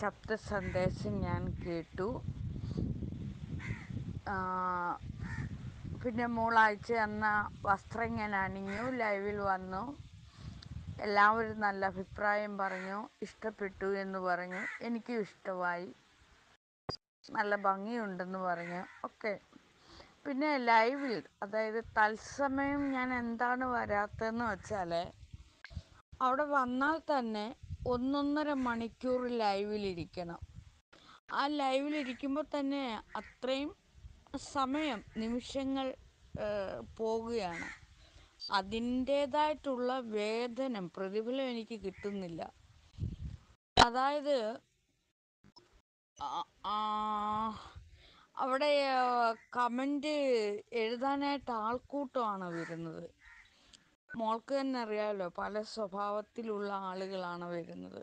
ശബ്ദ സന്ദേശം ഞാൻ കേട്ടു. പിന്നെ മൂളാഴ്ച എന്ന വസ്ത്രം ഞാൻ അണിഞ്ഞു, ലൈവിൽ വന്നു. എല്ലാവരും നല്ല അഭിപ്രായം പറഞ്ഞു, ഇഷ്ടപ്പെട്ടു എന്ന് പറഞ്ഞു. എനിക്കും ഇഷ്ടമായി, നല്ല ഭംഗിയുണ്ടെന്ന് പറഞ്ഞു ഒക്കെ. പിന്നെ ലൈവിൽ, അതായത് തത്സമയം ഞാൻ എന്താണ് വരാത്തതെന്ന് വെച്ചാൽ, അവിടെ വന്നാൽ തന്നെ 1.5 മണിക്കൂർ ലൈവിലിരിക്കണം. ആ ലൈവിലിരിക്കുമ്പോൾ തന്നെ അത്രയും സമയം, നിമിഷങ്ങൾ പോകുകയാണ്. അതിൻ്റേതായിട്ടുള്ള വേതനം, പ്രതിഫലം എനിക്ക് കിട്ടുന്നില്ല. അതായത് അവിടെ കമൻറ്റ് എഴുതാനായിട്ട് ആൾക്കൂട്ടമാണ് വരുന്നത്. മോൾക്ക് തന്നെ അറിയാമല്ലോ, പല സ്വഭാവത്തിലുള്ള ആളുകളാണ് വരുന്നത്.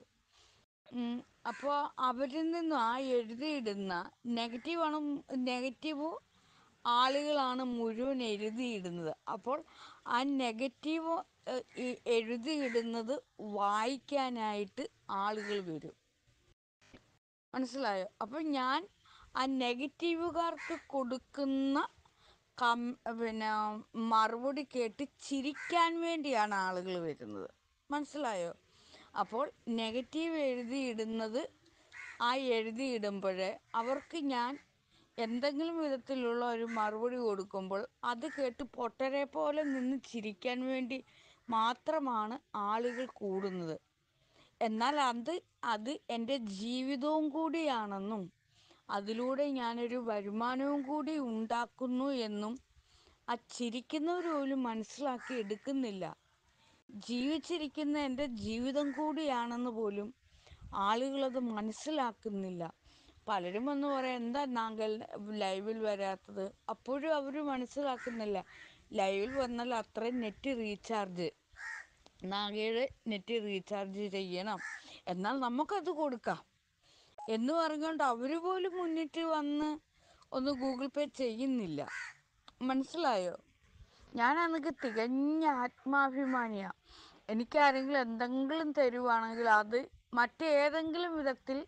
അപ്പോൾ അവരിൽ നിന്നും ആ എഴുതിയിടുന്ന നെഗറ്റീവ് ആളുകളാണ് മുഴുവൻ എഴുതിയിടുന്നത്. അപ്പോൾ ആ നെഗറ്റീവ് എഴുതിയിടുന്നത് വായിക്കാനായിട്ട് ആളുകൾ വരും. മനസ്സിലായോ? അപ്പോൾ ഞാൻ ആ നെഗറ്റീവുകാർക്ക് കൊടുക്കുന്ന പിന്നെ മറുപടി കേട്ട് ചിരിക്കാൻ വേണ്ടിയാണ് ആളുകൾ വരുന്നത്. മനസ്സിലായോ? അപ്പോൾ നെഗറ്റീവ് എഴുതിയിടുന്നത്, ആ എഴുതിയിടുമ്പോഴേ അവർക്ക് ഞാൻ എന്തെങ്കിലും വിധത്തിലുള്ള ഒരു മറുപടി കൊടുക്കുമ്പോൾ അത് കേട്ട് പൊട്ടരെ പോലെ നിന്ന് ചിരിക്കാൻ വേണ്ടി മാത്രമാണ് ആളുകൾ കൂടുന്നത്. എന്നാൽ അത് എൻ്റെ ജീവിതവും കൂടിയാണെന്നും അതിലൂടെ ഞാനൊരു വരുമാനവും കൂടി ഉണ്ടാക്കുന്നു എന്നും ആ ചിരിക്കുന്നവർ പോലും മനസ്സിലാക്കി എടുക്കുന്നില്ല. ജീവിച്ചിരിക്കുന്ന എൻ്റെ ജീവിതം കൂടിയാണെന്ന് പോലും ആളുകളത് മനസ്സിലാക്കുന്നില്ല. പലരും വന്ന് പറയാം, എന്താ നാങ്കൾ ലൈവിൽ വരാത്തത്? അപ്പോഴും അവർ മനസ്സിലാക്കുന്നില്ല. ലൈവിൽ വന്നാൽ അത്രയും നെറ്റ് റീചാർജ്, നാഗയുടെ നെറ്റ് റീചാർജ് ചെയ്യണം, എന്നാൽ നമുക്കത് കൊടുക്കാം എന്ന് പറഞ്ഞുകൊണ്ട് അവർ പോലും മുന്നിട്ട് വന്ന് ഒന്ന് ഗൂഗിൾ പേ ചെയ്യുന്നില്ല. മനസ്സിലായോ? ഞാനതൊക്കെ തികഞ്ഞ ആത്മാഭിമാനിയാണ്. എനിക്കാരെങ്കിലും എന്തെങ്കിലും തരുവാണെങ്കിൽ അത് മറ്റേതെങ്കിലും വിധത്തിൽ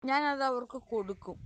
ഞാനത് അവർക്ക് കൊടുക്കും.